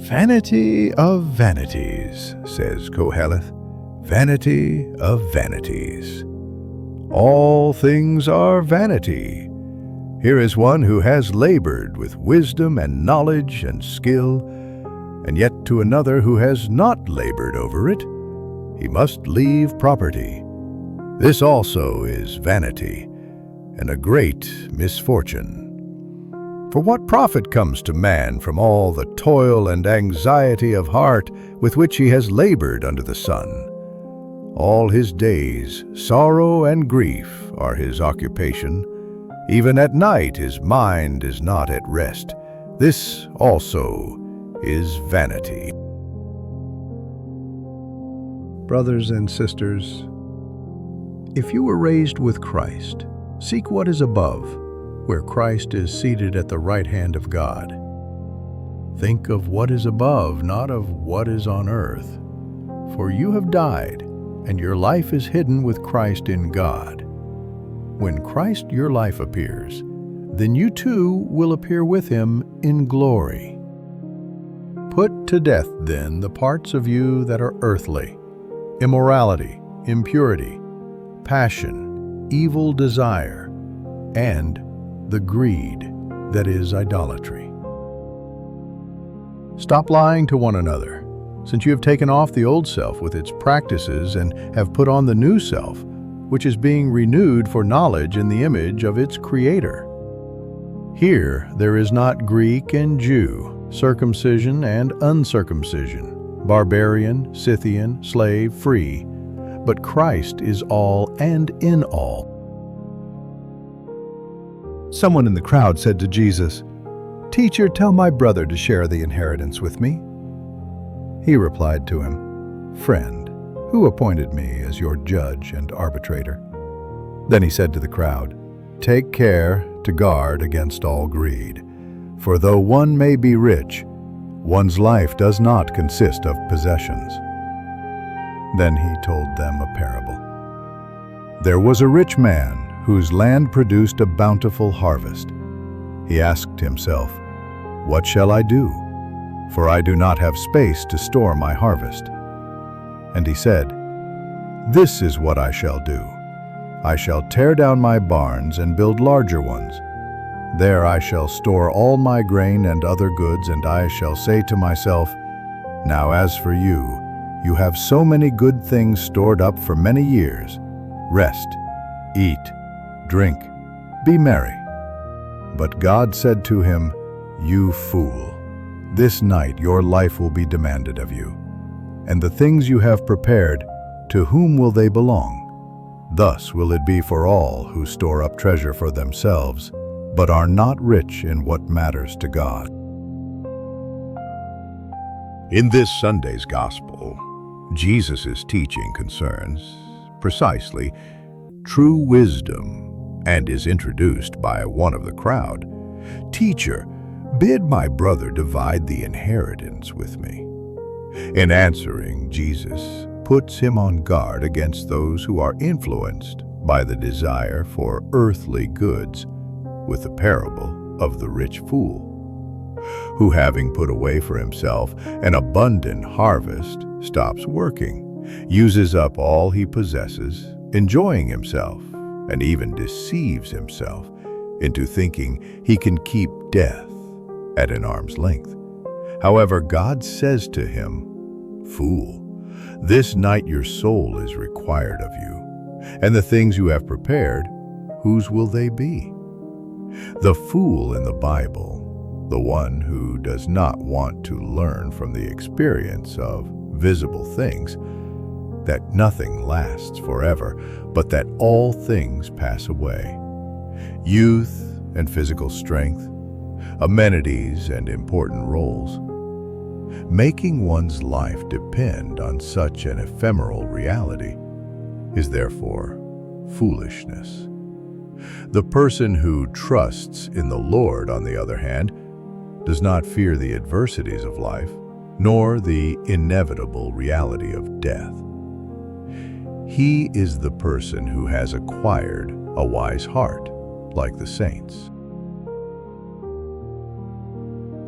Vanity of vanities, says Koheleth, vanity of vanities. All things are vanity. Here is one who has labored with wisdom and knowledge and skill, and yet to another who has not labored over it, he must leave property. This also is vanity, and a great misfortune. For what profit comes to man from all the toil and anxiety of heart with which he has labored under the sun? All his days, sorrow and grief are his occupation. Even at night his mind is not at rest. This also is vanity. Brothers and sisters, if you were raised with Christ, seek what is above, where Christ is seated at the right hand of God. Think of what is above, not of what is on earth. For you have died, and your life is hidden with Christ in God. When Christ your life appears, then you too will appear with him in glory. Put to death, then, the parts of you that are earthly: immorality, impurity, passion, evil desire, and the greed that is idolatry. Stop lying to one another, since you have taken off the old self with its practices and have put on the new self, which is being renewed for knowledge in the image of its Creator. Here there is not Greek and Jew, circumcision and uncircumcision, barbarian, Scythian, slave, free, but Christ is all and in all. Someone in the crowd said to Jesus, "Teacher, tell my brother to share the inheritance with me." He replied to him, "Friend, who appointed me as your judge and arbitrator?" Then he said to the crowd, "Take care to guard against all greed, for though one may be rich, one's life does not consist of possessions." Then he told them a parable. There was a rich man whose land produced a bountiful harvest. He asked himself, "What shall I do? For I do not have space to store my harvest." And he said, "This is what I shall do. I shall tear down my barns and build larger ones. There I shall store all my grain and other goods, and I shall say to myself, 'Now as for you, you have so many good things stored up for many years. Rest, eat, drink, be merry.' But God said to him, 'You fool, this night your life will be demanded of you. And the things you have prepared, to whom will they belong? Thus will it be for all who store up treasure for themselves, but are not rich in what matters to God." In this Sunday's Gospel, Jesus' teaching concerns, precisely, true wisdom, and is introduced by one of the crowd. "Teacher, bid my brother divide the inheritance with me." In answering, Jesus puts him on guard against those who are influenced by the desire for earthly goods with the parable of the rich fool, who, having put away for himself an abundant harvest, stops working, uses up all he possesses, enjoying himself, and even deceives himself into thinking he can keep death at an arm's length. However, God says to him, "Fool, this night your soul is required of you, and the things you have prepared, whose will they be?" The fool in the Bible, the one who does not want to learn from the experience of visible things, that nothing lasts forever, but that all things pass away. Youth and physical strength, amenities and important roles. Making one's life depend on such an ephemeral reality is therefore foolishness. The person who trusts in the Lord, on the other hand, does not fear the adversities of life, nor the inevitable reality of death. He is the person who has acquired a wise heart, like the saints.